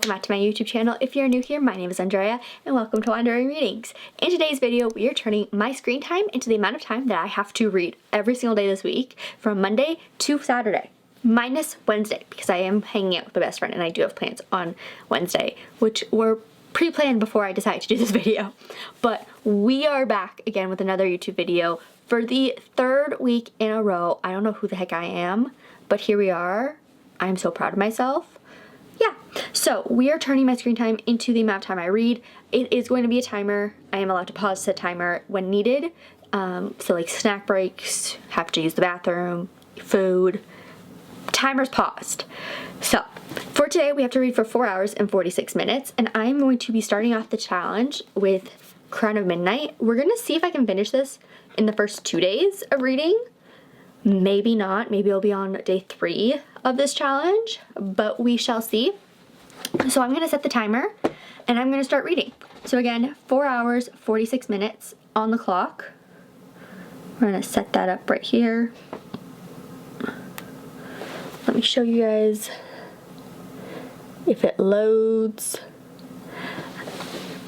welcome back to my YouTube channel. If you're new here, my name is Andrea and welcome to Wandering Readings. In today's video, we are turning my screen time into the amount of time that I have to read every single day this week from Monday to Saturday, minus Wednesday, because I am hanging out with my best friend and I do have plans on Wednesday, which were pre-planned before I decided to do this video. But we are back again with another YouTube video for the third week in a row. I don't know who the heck I am, but here we are. I'm so proud of myself. Yeah, so we are turning my screen time into the amount of time I read. It is going to be a timer. I am allowed to pause the timer when needed. So like snack breaks, have to use the bathroom, food, timer's paused. So for today, we have to read for 4 hours and 46 minutes, and I'm going to be starting off the challenge with Crown of Midnight. We're gonna see if I can finish this in the first 2 days of reading. Maybe not, maybe I'll be on day 3 of this challenge, but we shall see. So I'm gonna set the timer and I'm gonna start reading. So again, 4 hours, 46 minutes on the clock. We're gonna set that up right here. Let me show you guys if it loads.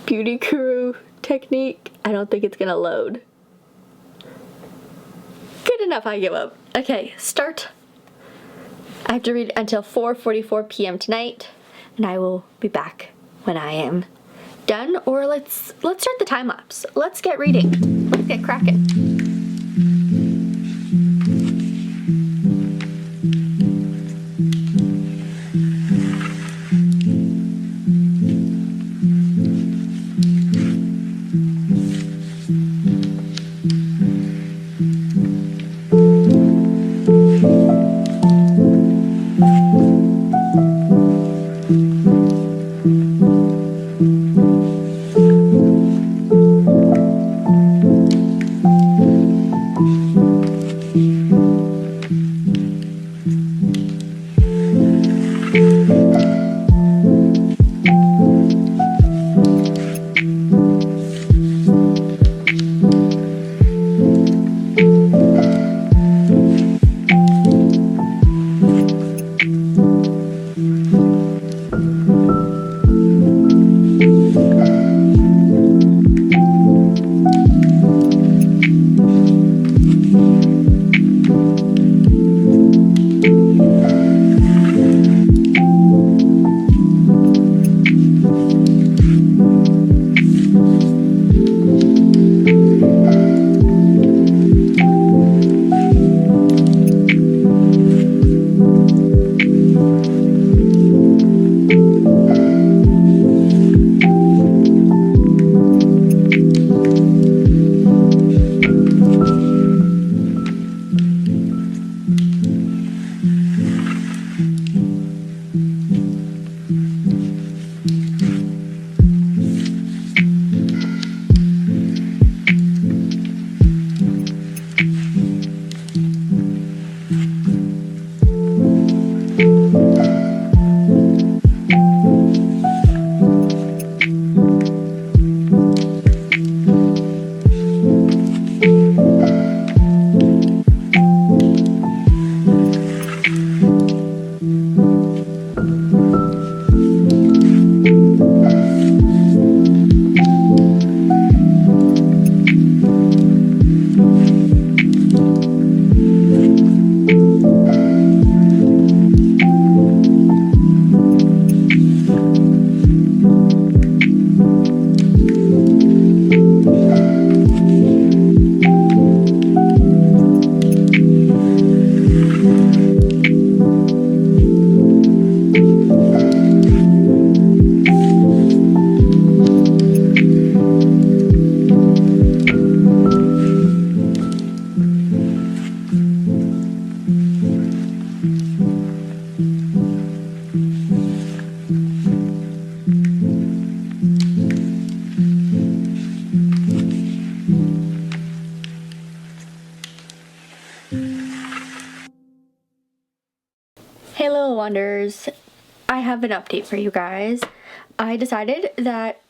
Beauty Guru technique. I don't think it's gonna load. Good enough, I give up. Okay, start. I have to read until 4:44 p.m. tonight, and I will be back when I am done. Or let's start the time lapse. Let's get reading. Let's get cracking. Hey little wonders, I have an update for you guys. I decided that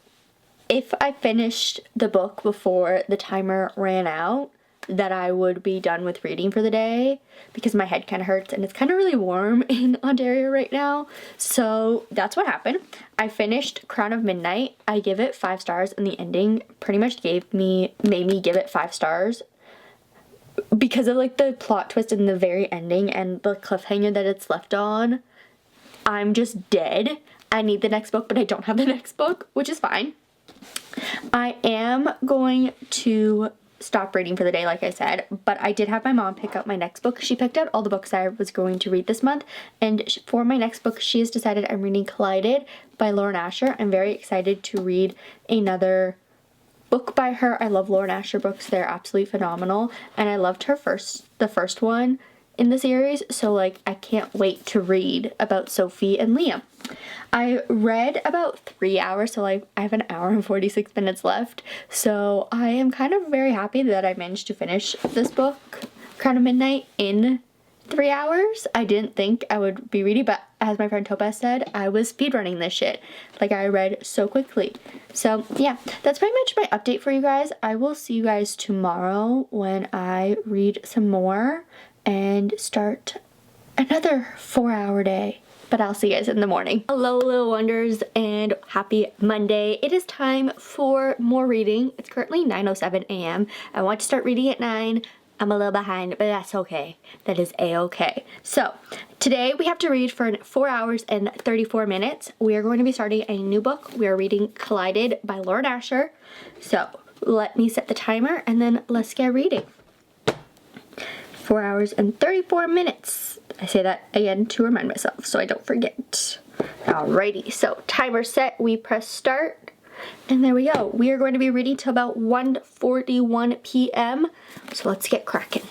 if I finished the book before the timer ran out, that I would be done with reading for the day because my head kind of hurts and it's kind of really warm in Ontario right now. So that's what happened. I finished Crown of Midnight. I give it 5 stars, and the ending pretty much made me give it 5 stars because of like the plot twist in the very ending and the cliffhanger that it's left on. I'm just dead. I need the next book, but I don't have the next book, which is fine. I am going to stop reading for the day, like I said, but I did have my mom pick up my next book. She picked out all the books I was going to read this month, and for my next book, she has decided I'm reading Collided by Lauren Asher. I'm very excited to read another book by her. I love Lauren Asher books. They're absolutely phenomenal, and I loved the first one in the series, so like I can't wait to read about Sophie and Liam. I read about 3 hours, so like I have an hour and 46 minutes left, so I am kind of very happy that I managed to finish this book, Crown of Midnight, in 3 hours. I didn't think I would be reading, but as my friend Topaz said, I was speedrunning this shit. Like, I read so quickly. So yeah, that's pretty much my update for you guys. I will see you guys tomorrow when I read some more and start another 4-hour day. But I'll see you guys in the morning. Hello, little wonders, and happy Monday. It is time for more reading. It's currently 9:07 a.m. I want to start reading at 9. I'm a little behind, but that's okay. That is a-okay. So today we have to read for 4 hours and 34 minutes. We are going to be starting a new book. We are reading Collided by Lauren Asher. So let me set the timer and then let's get reading. 4 hours and 34 minutes. I say that again to remind myself so I don't forget. Alrighty, so timer set, we press start, and there we go. We are going to be reading till about 1:41 p.m. So let's get cracking.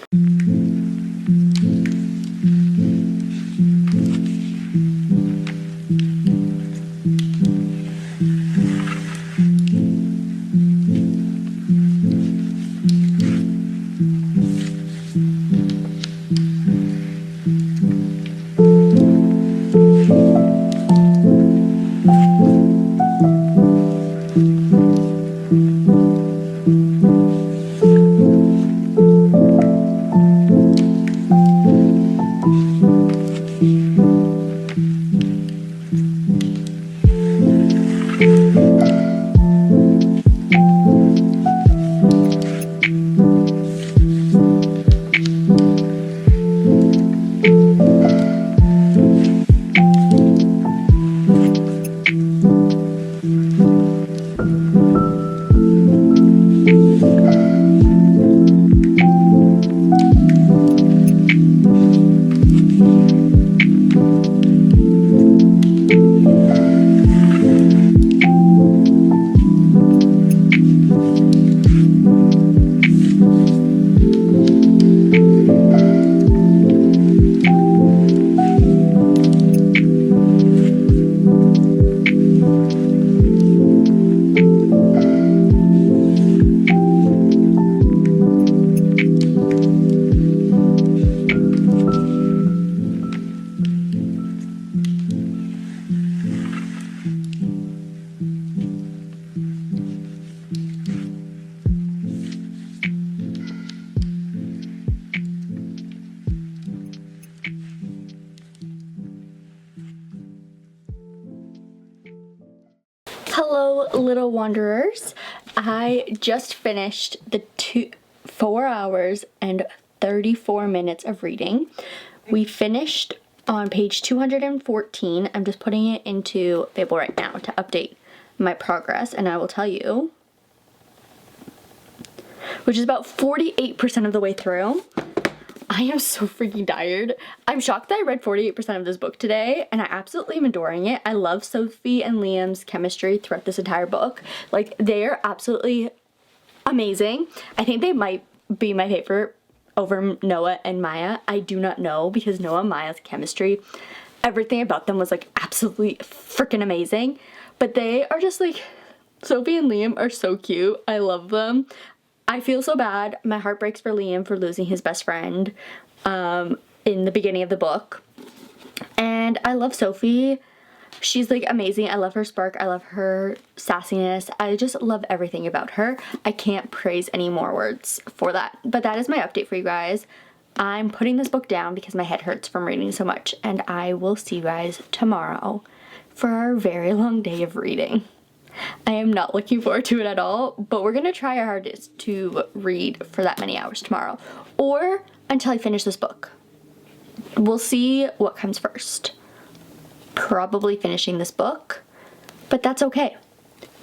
Hello, little wanderers. I just finished the 4 hours and 34 minutes of reading. We finished on page 214. I'm just putting it into Fable right now to update my progress, and I will tell you, which is about 48% of the way through. I am so freaking tired. I'm shocked that I read 48% of this book today, and I absolutely am adoring it. I love Sophie and Liam's chemistry throughout this entire book. Like, they're absolutely amazing. I think they might be my favorite over Noah and Maya. I do not know, because Noah and Maya's chemistry, everything about them was like absolutely freaking amazing. But they are just like, Sophie and Liam are so cute. I love them. I feel so bad. My heart breaks for Liam for losing his best friend in the beginning of the book. And I love Sophie. She's like amazing. I love her spark. I love her sassiness. I just love everything about her. I can't praise any more words for that. But that is my update for you guys. I'm putting this book down because my head hurts from reading so much, and I will see you guys tomorrow for our very long day of reading. I am not looking forward to it at all, but we're gonna try our hardest to read for that many hours tomorrow, or until I finish this book. We'll see what comes first. Probably finishing this book, but that's okay.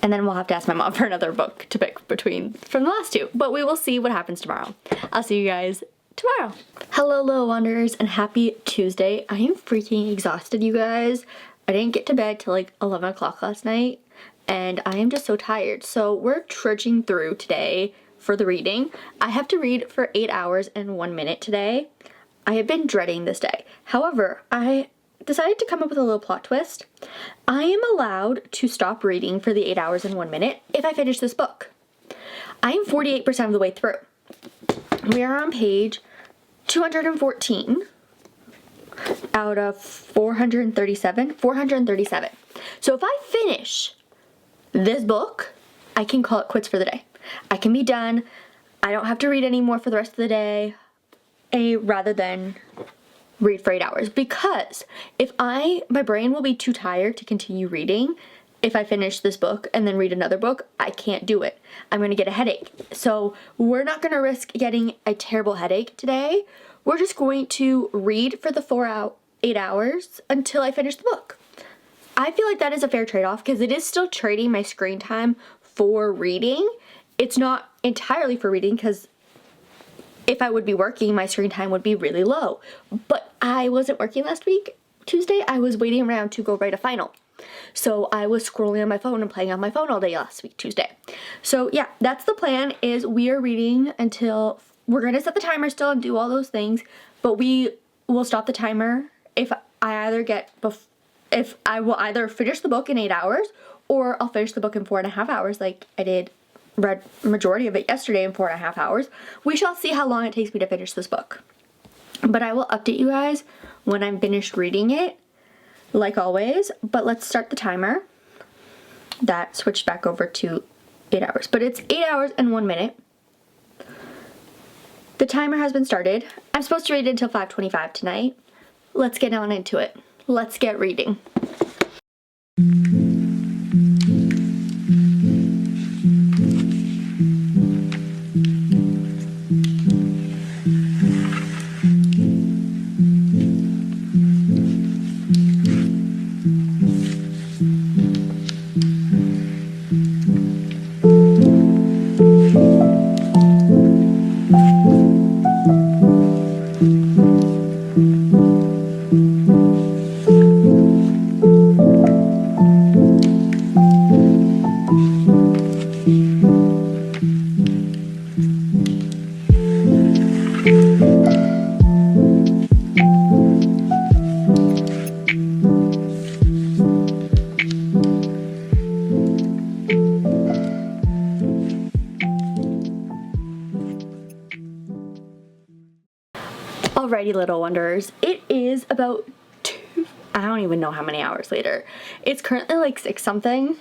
And then we'll have to ask my mom for another book to pick between from the last two, but we will see what happens tomorrow. I'll see you guys tomorrow. Hello, little wanderers, and happy Tuesday. I am freaking exhausted, you guys. I didn't get to bed till like 11 o'clock last night, and I am just so tired. So we're trudging through today for the reading. I have to read for 8 hours and 1 minute today. I have been dreading this day. However, I decided to come up with a little plot twist. I am allowed to stop reading for the 8 hours and 1 minute if I finish this book. I am 48% of the way through. We are on page 214 out of 437. So if I finish this book, I can call it quits for the day. I can be done. I don't have to read anymore for the rest of the day, rather than read for 8 hours, because my brain will be too tired to continue reading. If I finish this book and then read another book, I can't do it. I'm going to get a headache. So we're not going to risk getting a terrible headache today. We're just going to read for the 8 hours until I finish the book. I feel like that is a fair trade-off because it is still trading my screen time for reading. It's not entirely for reading because if I would be working, my screen time would be really low. But I wasn't working last week, Tuesday. I was waiting around to go write a final. So I was scrolling on my phone and playing on my phone all day last week, Tuesday. So yeah, that's the plan, is we are reading until, we're going to set the timer still and do all those things, but we will stop the timer if I will either finish the book in 8 hours, or I'll finish the book in 4.5 hours like I read majority of it yesterday in 4.5 hours. We shall see how long it takes me to finish this book. But I will update you guys when I'm finished reading it, like always. But let's start the timer. That switched back over to 8 hours. But it's 8 hours and 1 minute. The timer has been started. I'm supposed to read it until 5:25 tonight. Let's get on into it. Let's get reading. Alrighty, little wanderers, it is about I don't even know how many hours later. It's currently like 6 something.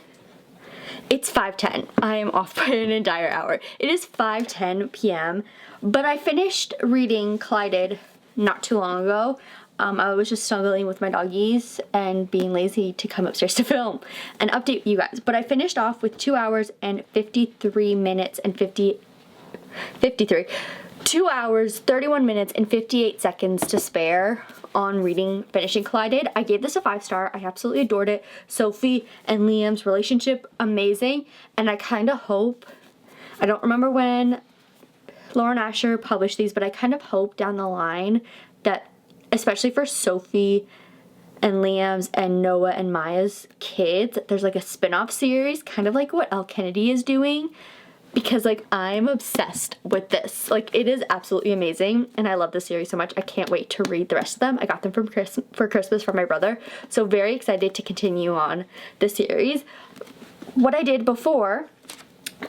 It's 5:10. I am off by an entire hour. It is 5:10 p.m. But I finished reading Collided not too long ago. I was just snuggling with my doggies and being lazy to come upstairs to film and update you guys. But I finished off with 2 hours and 53 minutes and 53. 2 hours, 31 minutes, and 58 seconds to spare on finishing Collided. I gave this a 5-star. I absolutely adored it. Sophie and Liam's relationship, amazing. And I kind of hope, I don't remember when Lauren Asher published these, but I kind of hope down the line that, especially for Sophie and Liam's and Noah and Maya's kids, there's like a spin-off series, kind of like what Elle Kennedy is doing. Because, like, I'm obsessed with this. Like, it is absolutely amazing, and I love this series so much. I can't wait to read the rest of them. I got them for Christmas from my brother, so very excited to continue on the series. What I did before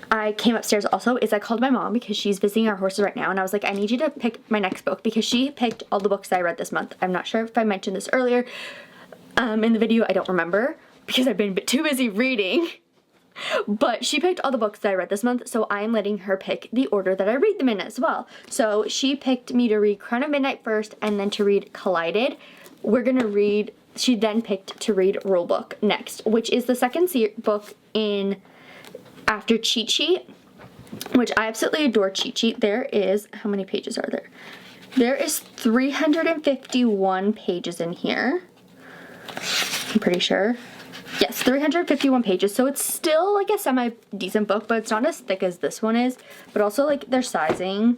I came upstairs also is I called my mom because she's visiting our horses right now, and I was like, I need you to pick my next book, because she picked all the books that I read this month. I'm not sure if I mentioned this earlier. In the video, I don't remember because I've been a bit too busy reading. But she picked all the books that I read this month, so I am letting her pick the order that I read them in as well. So she picked me to read Crown of Midnight first and then to read Collided. She then picked to read Rulebook next, which is the second book in after Cheat Sheet, which I absolutely adore Cheat Sheet. There is, how many pages are there? There is 351 pages in here. I'm pretty sure. Yes, 351 pages, so it's still like a semi-decent book, but it's not as thick as this one is. But also, like, their sizing,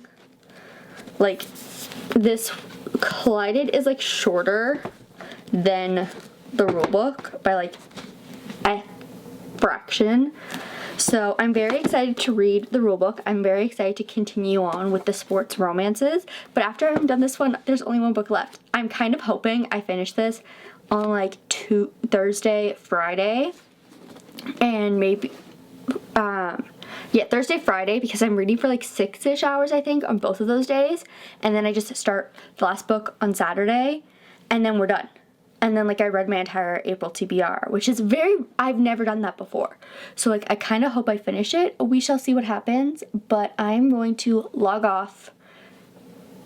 like, this Collided is, like, shorter than the rulebook by, like, a fraction. So I'm very excited to read the rulebook. I'm very excited to continue on with the sports romances. But after I'm done this one, there's only one book left. I'm kind of hoping I finish this on like Thursday, Friday, and maybe, Thursday, Friday, because I'm reading for like 6-ish hours, I think, on both of those days, and then I just start the last book on Saturday, and then we're done. And then, like, I read my entire April TBR, which is I've never done that before. So, like, I kind of hope I finish it. We shall see what happens, but I'm going to log off,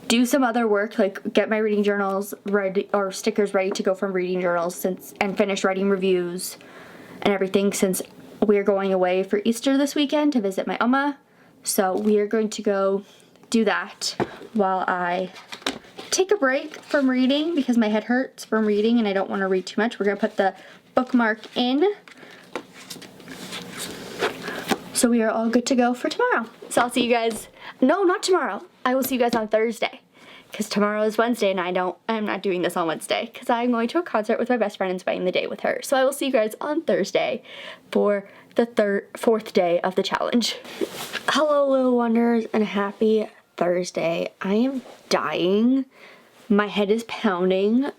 do some other work, like get my reading journals ready or stickers ready to go from reading journals and finish writing reviews and everything, since we're going away for Easter this weekend to visit my Oma. So we are going to go do that while I take a break from reading because my head hurts from reading and I don't want to read too much. We're going to put the bookmark in. So we are all good to go for tomorrow. So I'll see you guys. No, not tomorrow. I will see you guys on Thursday. Because tomorrow is Wednesday and I'm not doing this on Wednesday. Because I'm going to a concert with my best friend and spending the day with her. So I will see you guys on Thursday for the fourth day of the challenge. Hello, little wonders, and happy Thursday. I am dying. My head is pounding.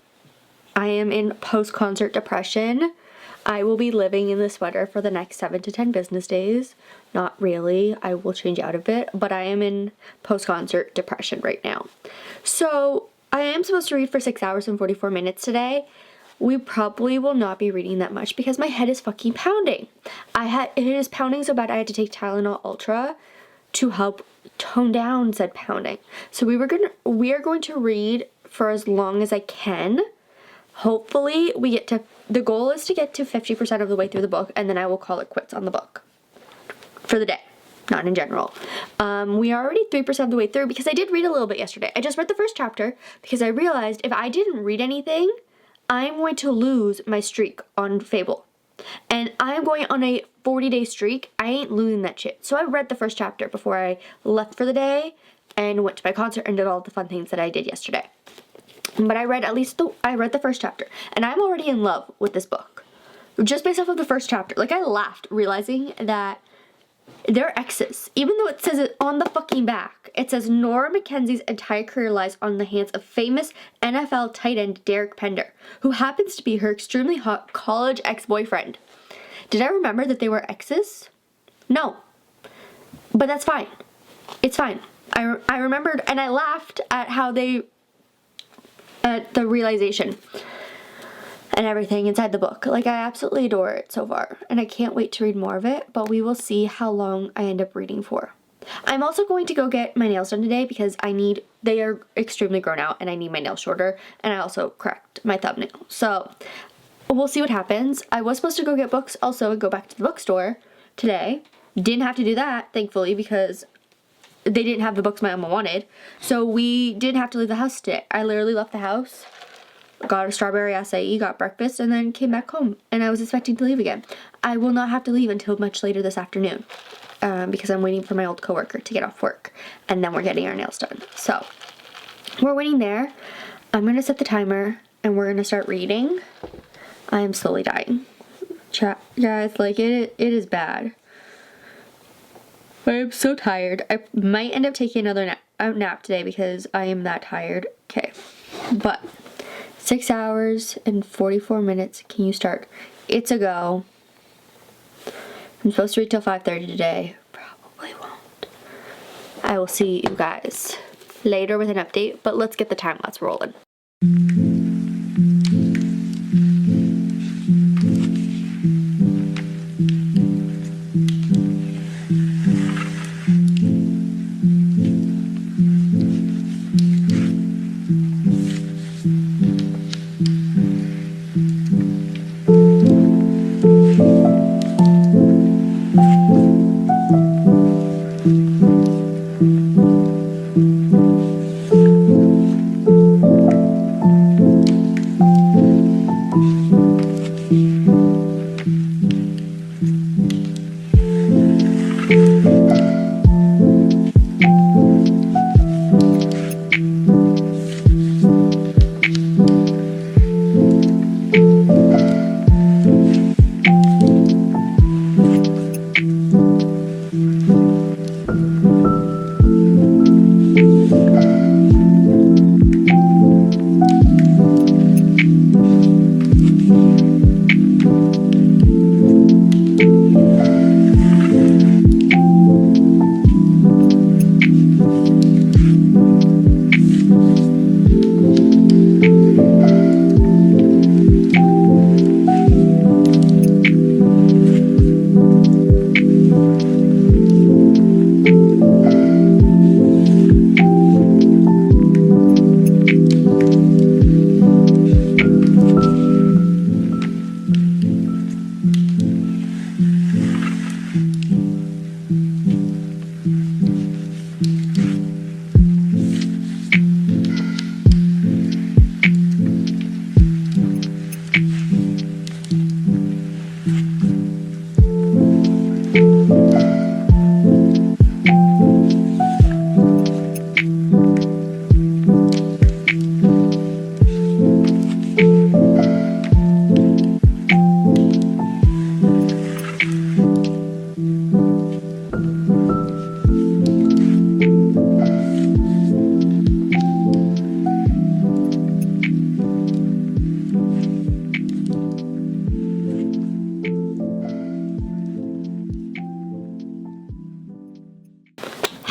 I am in post-concert depression. I will be living in the sweater for the next 7 to 10 business days. Not really. I will change out a bit, but I am in post-concert depression right now. So I am supposed to read for 6 hours and 44 minutes today. We probably will not be reading that much because my head is fucking pounding. It is pounding so bad I had to take Tylenol Ultra to help tone down said pounding. So we are going to read for as long as I can. Hopefully the goal is to get to 50% of the way through the book, and then I will call it quits on the book for the day, not in general. We are already 3% of the way through because I did read a little bit yesterday. I just read the first chapter because I realized if I didn't read anything, I'm going to lose my streak on Fable. And I'm going on a 40-day streak. I ain't losing that shit. So I read the first chapter before I left for the day and went to my concert and did all the fun things that I did yesterday. But I read the first chapter, and I'm already in love with this book. Just based off of the first chapter. Like, I laughed realizing that they're exes. Even though it says it on the fucking back. It says Nora McKenzie's entire career lies on the hands of famous NFL tight end Derek Pender, who happens to be her extremely hot college ex-boyfriend. Did I remember that they were exes? No. But that's fine. It's fine. I remembered, and I laughed at how at the realization and everything inside the book. Like, I absolutely adore it so far, and I can't wait to read more of it, but we will see how long I end up reading for. I'm also going to go get my nails done today because they are extremely grown out and I need my nails shorter, and I also cracked my thumbnail. So we'll see what happens. I was supposed to go get books also and go back to the bookstore today. Didn't have to do that, thankfully, because they didn't have the books my mama wanted. So we didn't have to leave the house today. I literally left the house, got a strawberry acai, got breakfast, and then came back home. And I was expecting to leave again. I will not have to leave until much later this afternoon because I'm waiting for my old coworker to get off work. And then we're getting our nails done. So we're waiting there. I'm going to set the timer and we're going to start reading. I am slowly dying. Guys, like, it is bad. I am so tired. I might end up taking another nap today because I am that tired. Okay. But 6 hours and 44 minutes. Can you start? It's a go. I'm supposed to read till 5:30 today. Probably won't. I will see you guys later with an update, but let's get the time lapse rolling.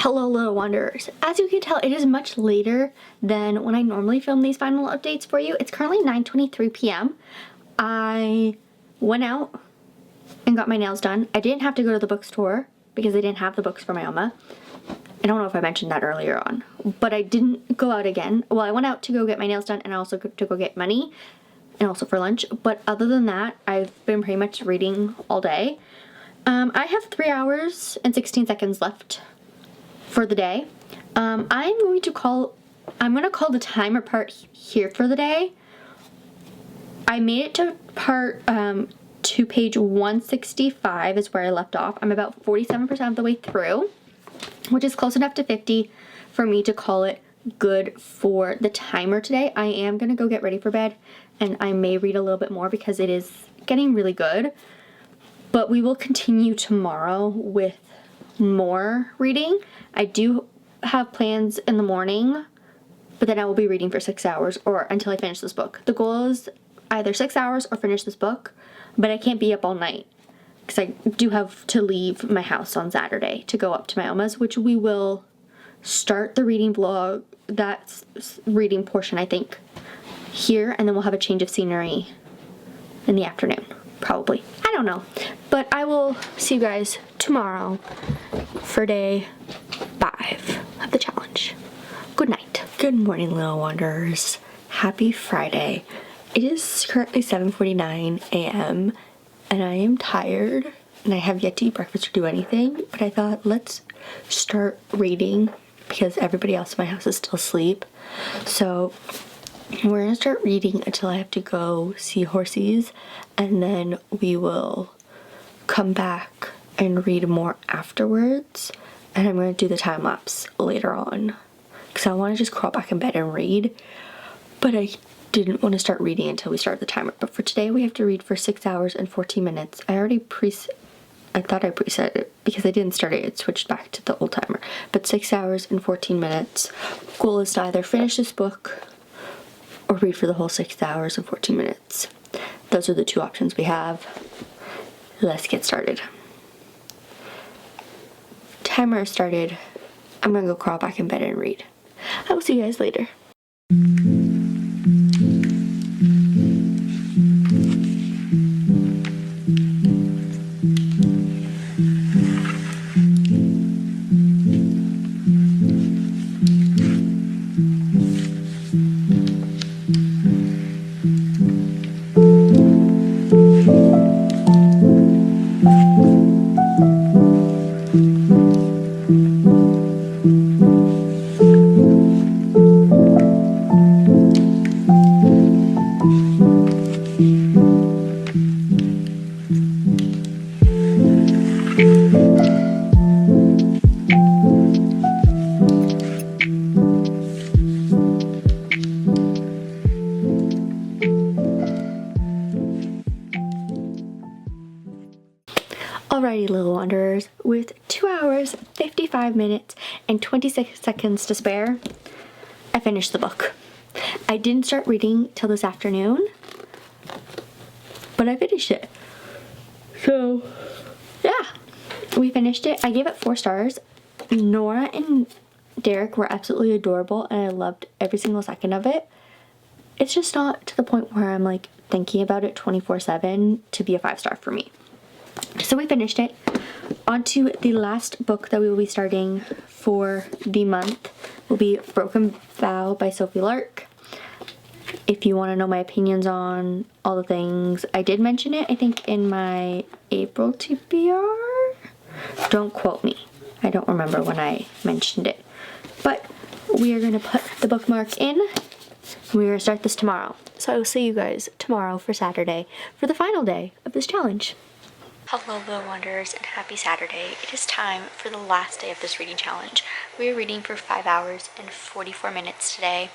Hello little wanderers. As you can tell, it is much later than when I normally film these final updates for you. It's currently 9:23 p.m. I went out and got my nails done. I didn't have to go to the bookstore because I didn't have the books for my Oma. I don't know if I mentioned that earlier on, but I didn't go out again. Well, I went out to go get my nails done and also to go get money and also for lunch. But other than that, I've been pretty much reading all day. I have 3 hours and 16 seconds left for the day. I'm going to call the timer part here for the day. I made it to to page 165 is where I left off. I'm about 47% of the way through, which is close enough to 50 for me to call it good for the timer today. I am gonna go get ready for bed and I may read a little bit more because it is getting really good. But we will continue tomorrow with more reading. I do have plans in the morning, but then I will be reading for 6 hours or until I finish this book. The goal is either 6 hours or finish this book, but I can't be up all night because I do have to leave my house on Saturday to go up to my Oma's, which we will start the reading vlog, that's reading portion I think, here, and then we'll have a change of scenery in the afternoon, probably. I don't know, but I will see you guys tomorrow for day 5 of the challenge. Good night. Good morning, little wanderers. Happy Friday. It is currently 7:49 a.m. and I am tired and I have yet to eat breakfast or do anything, but I thought let's start reading because everybody else in my house is still asleep. So we're gonna start reading until I have to go see horses, and then we will come back and read more afterwards, and I'm gonna do the time lapse later on because I want to just crawl back in bed and read, but I didn't want to start reading until we start the timer. But for today we have to read for 6 hours and 14 minutes. I thought I preset it because I didn't start it, it switched back to the old timer, but 6 hours and 14 minutes. Goal is to either finish this book or read for the whole 6 hours and 14 minutes. Those are the two options we have. Let's get started. Timer started. I'm gonna go crawl back in bed and read. I will see you guys later. Alrighty, little wanderers, with 2 hours, 55 minutes, and 26 seconds to spare, I finished the book. I didn't start reading till this afternoon, but I finished it. So, yeah, we finished it. I gave it 4 stars. Nora and Derek were absolutely adorable, and I loved every single second of it. It's just not to the point where I'm like thinking about it 24/7 to be a 5-star for me. So we finished it. On to the last book that we will be starting for the month will be Broken Vow by Sophie Lark. If you want to know my opinions on all the things, I did mention it, I think, in my April TBR. Don't quote me. I don't remember when I mentioned it. But we are going to put the bookmark in. We're going to start this tomorrow. So I will see you guys tomorrow for Saturday for the final day of this challenge. Hello little wanderers and happy Saturday. It is time for the last day of this reading challenge. We are reading for 5 hours and 44 minutes today.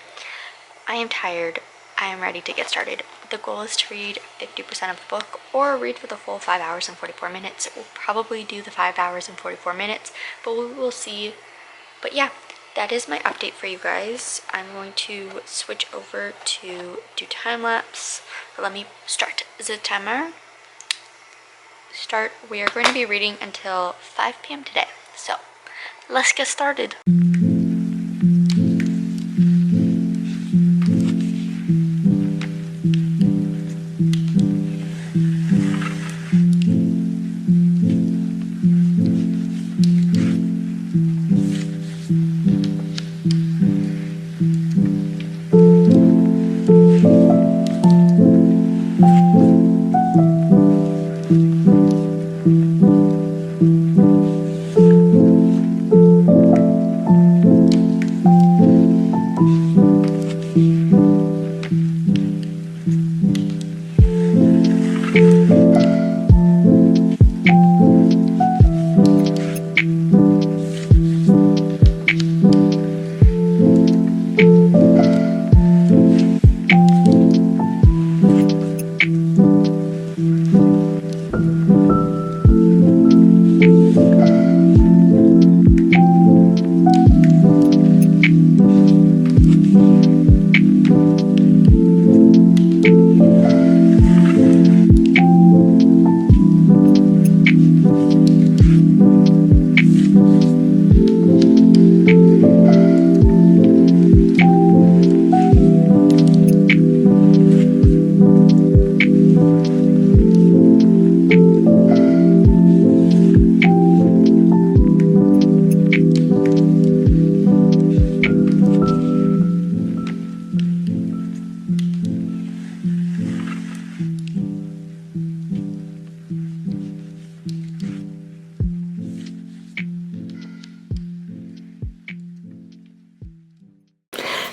I am tired. I am ready to get started. The goal is to read 50% of the book or read for the full 5 hours and 44 minutes. We'll probably do the 5 hours and 44 minutes, but we will see. But yeah, that is my update for you guys. I'm going to switch over to do time lapse. Let me start the timer. We are going to be reading until 5 p.m. today. So let's get started.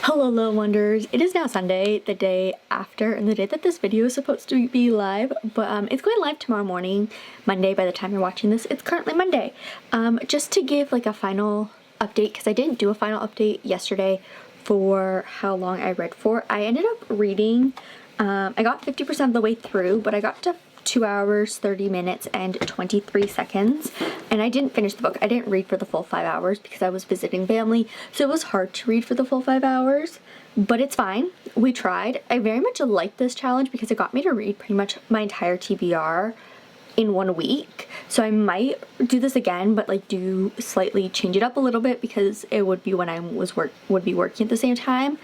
Hello little wonders, it is now Sunday, the day after and the day that this video is supposed to be live, but it's going live tomorrow morning, Monday by the time you're watching this. It's currently Monday. Just to give like a final update, because I didn't do a final update yesterday for how long I read for. I ended up reading, I got 50% of the way through, but I got to 2 hours, 30 minutes, and 23 seconds. And I didn't finish the book. I didn't read for the full 5 hours because I was visiting family. So it was hard to read for the full 5 hours, but it's fine. We tried. I very much liked this challenge because it got me to read pretty much my entire TBR in 1 week. So I might do this again, but like do slightly change it up a little bit because it would be when I would be working at the same time.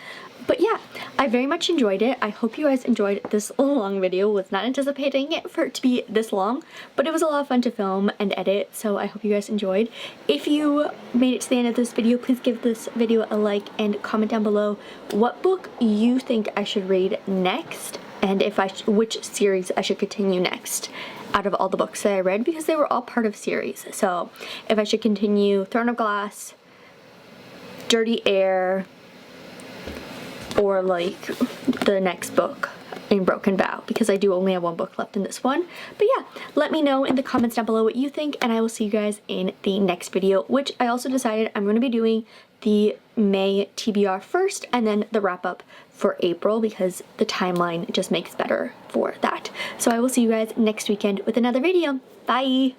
But yeah, I very much enjoyed it. I hope you guys enjoyed this long video. Was not anticipating it for it to be this long, but it was a lot of fun to film and edit, so I hope you guys enjoyed. If you made it to the end of this video, please give this video a like and comment down below what book you think I should read next, and which series I should continue next out of all the books that I read, because they were all part of series. So if I should continue Throne of Glass, Dirty Air, or like the next book in Broken Vow, because I do only have 1 book left in this one. But yeah, let me know in the comments down below what you think, and I will see you guys in the next video, which I also decided I'm going to be doing the May TBR first and then the wrap up for April, because the timeline just makes better for that. So I will see you guys next weekend with another video. Bye!